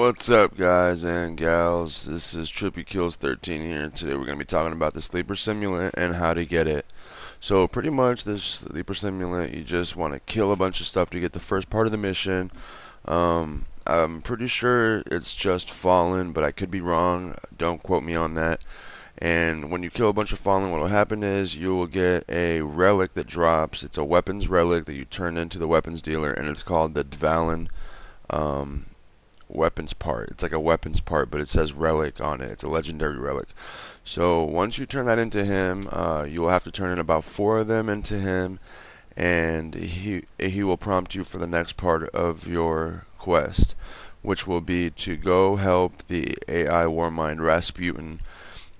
What's up, guys and gals? This is Trippy Kills 13 here, and today we're going to be talking about the sleeper simulant and how to get it. So pretty much this sleeper simulant, you just want to kill a bunch of stuff to get the first part of the mission. I'm pretty sure it's just fallen, but I could be wrong. Don't quote me on that. And when you kill a bunch of fallen, what will happen is you will get a relic that drops. It's a weapons relic that you turn into the weapons dealer, and it's called the Dvalin weapons part. It's like a weapons part, but it says relic on it. It's a legendary relic. So once you turn that into him, you will have to turn in about 4 of them into him, and he will prompt you for the next part of your quest, which will be to go help the AI Warmind Rasputin.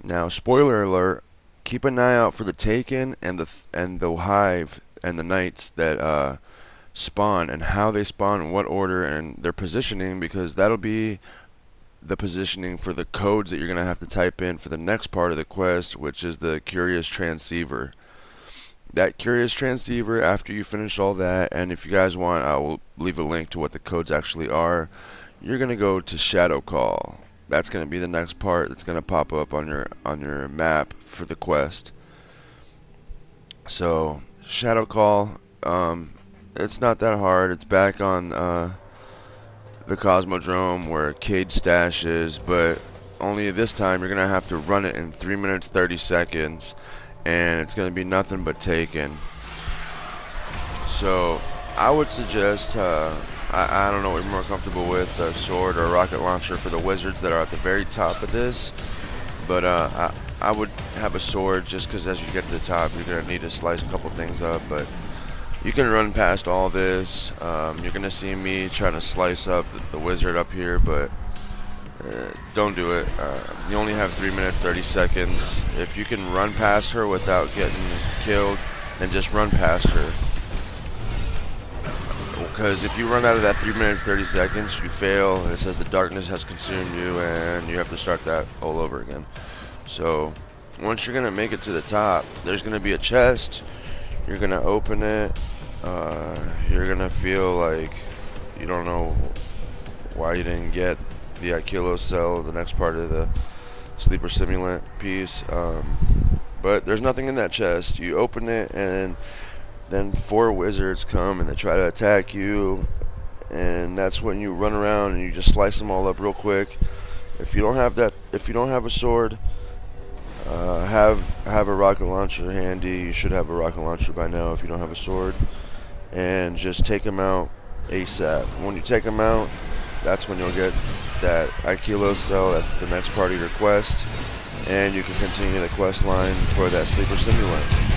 Now, spoiler alert, keep an eye out for the Taken and the Hive and the Knights that spawn, and how they spawn, in what order, and their positioning, because that'll be the positioning for the codes that you're going to have to type in for the next part of the quest, which is the Curious Transceiver. That Curious Transceiver, after you finish all that, and if you guys want, I will leave a link to what the codes actually are, you're going to go to Shadow Call. That's going to be the next part that's going to pop up on your map for the quest. So, Shadow Call, it's not that hard. It's back on the Cosmodrome where Cade Stash is, but only this time you're going to have to run it in 3 minutes 30 seconds, and it's going to be nothing but Taken. So I would suggest, I don't know what you're more comfortable with, a sword or a rocket launcher for the wizards that are at the very top of this, but I would have a sword just because as you get to the top you're going to need to slice a couple things up, but you can run past all this. You're going to see me trying to slice up the wizard up here, but don't do it. You only have 3 minutes 30 seconds. If you can run past her without getting killed, then just run past her. Because if you run out of that 3 minutes 30 seconds, you fail, and it says the darkness has consumed you, and you have to start that all over again. So once you're going to make it to the top, there's going to be a chest. You're going to open it. You're going to feel like you don't know why you didn't get the Kilo cell, the next part of the sleeper simulant piece. But there's nothing in that chest. You open it, and then 4 wizards come and they try to attack you, and that's when you run around and you just slice them all up real quick. If you don't have a sword, have a rocket launcher handy. You should have a rocket launcher by now if you don't have a sword, and just take them out ASAP. When you take them out, that's when you'll get that Kilo cell. That's the next part of your quest, and you can continue the quest line for that sleeper simulant.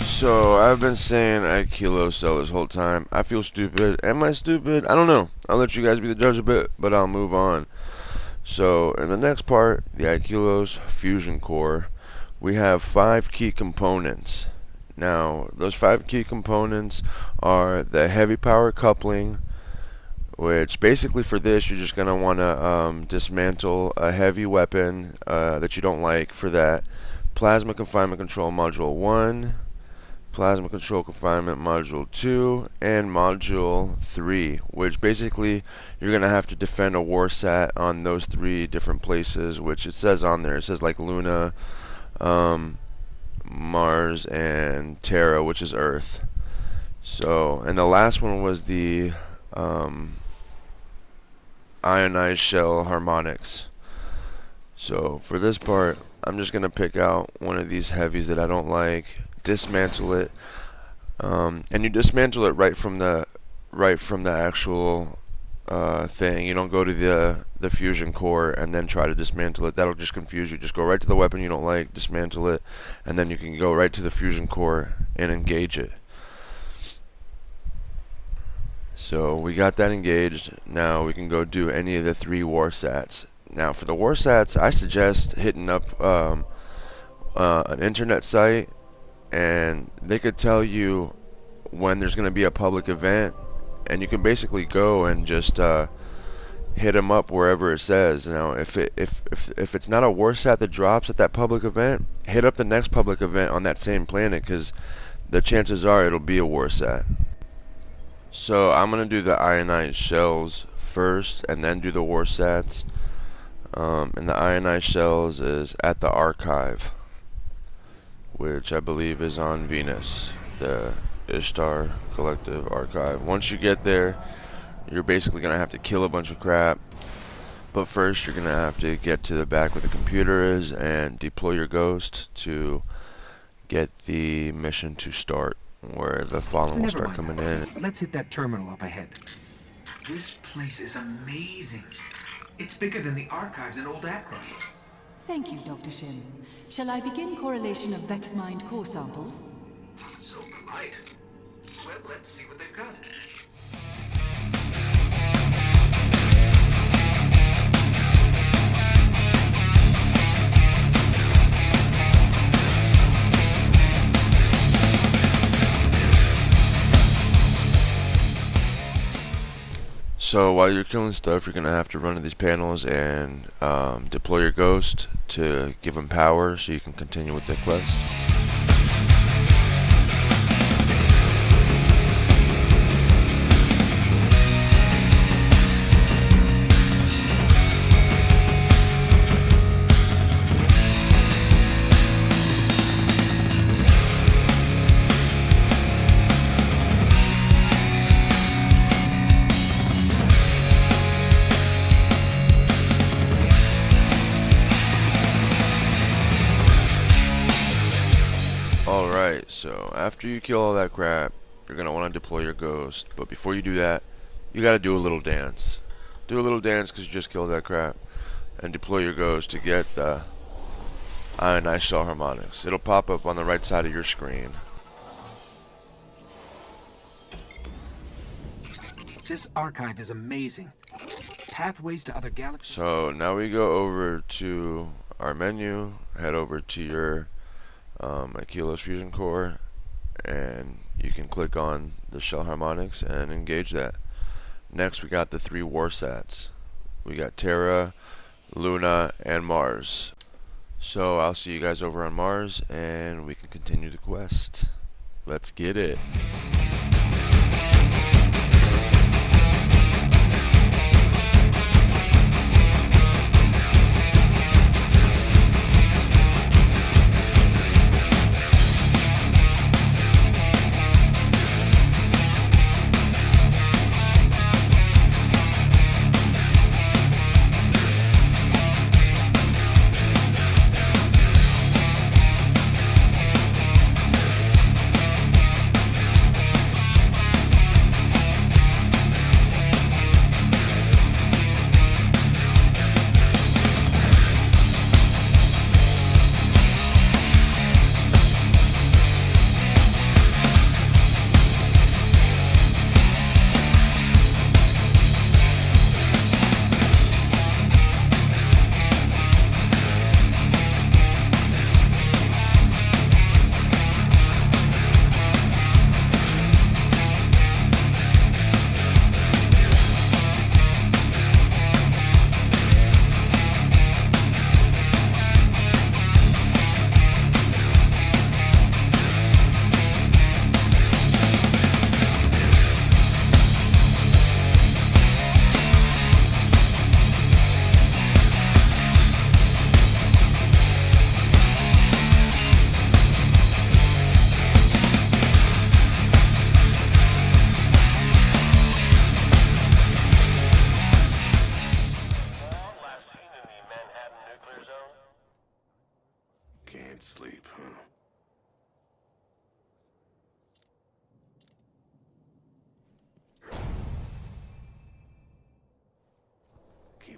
So I've been saying Kilo cell this whole time. I feel stupid. Am I stupid? I don't know. I'll let you guys be the judge a bit, but I'll move on. So in the next part, the Kilo's fusion core, we have 5 key components. Now those 5 key components are the heavy power coupling, which basically for this you're just gonna want to dismantle a heavy weapon that you don't like. For that, plasma confinement control module 1. Plasma Control Confinement Module 2, and Module 3, which basically you're going to have to defend a war sat on those 3 different places, which it says on there. It says like Luna, Mars, and Terra, which is Earth. So, and the last one was the ionized shell harmonics. So for this part, I'm just gonna pick out one of these heavies that I don't like, dismantle it, and you dismantle it right from the actual thing. You don't go to the fusion core and then try to dismantle it. That'll just confuse you. Just go right to the weapon you don't like, dismantle it, and then you can go right to the fusion core and engage it. So we got that engaged. Now we can go do any of the 3 war sats. Now for the war sats, I suggest hitting up an internet site, and they could tell you when there's going to be a public event, and you can basically go and just hit them up wherever it says. Now if it's not a war sat that drops at that public event, hit up the next public event on that same planet, because the chances are it'll be a war sat. So I'm going to do the ionized shells first and then do the war sats. And the ionized shells is at the archive, which I believe is on Venus, the Ishtar Collective Archive. Once you get there, you're basically going to have to kill a bunch of crap. But first you're going to have to get to the back where the computer is and deploy your ghost to get the mission to start, where the fallen will start coming in. Let's hit that terminal up ahead. This place is amazing. It's bigger than the archives in Old Akron. Thank you, Dr. Shin. Shall I begin correlation of Vex-Mind core samples? So polite. Well, let's see what they've got. So while you're killing stuff, you're going to have to run to these panels and deploy your ghost to give him power so you can continue with the quest. Alright, so after you kill all that crap, you're going to want to deploy your ghost. But before you do that, you got to do a little dance. Do a little dance because you just killed that crap. And deploy your ghost to get the ionized shell harmonics. It'll pop up on the right side of your screen. This archive is amazing. Pathways to other galaxies. So now we go over to our menu, head over to your Akilos Fusion Core, and you can click on the shell harmonics and engage that. Next we got the 3 war sats. We got Terra, Luna, and Mars. So I'll see you guys over on Mars and we can continue the quest. Let's get it.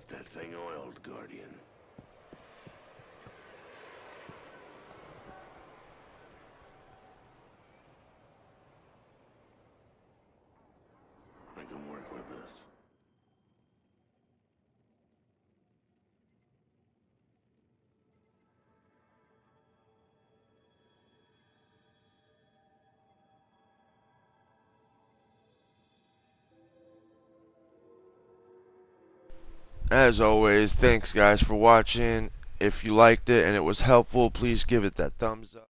Keep that thing oiled, Guardian. I can work with this. As always, thanks guys for watching. If you liked it and it was helpful, please give it that thumbs up.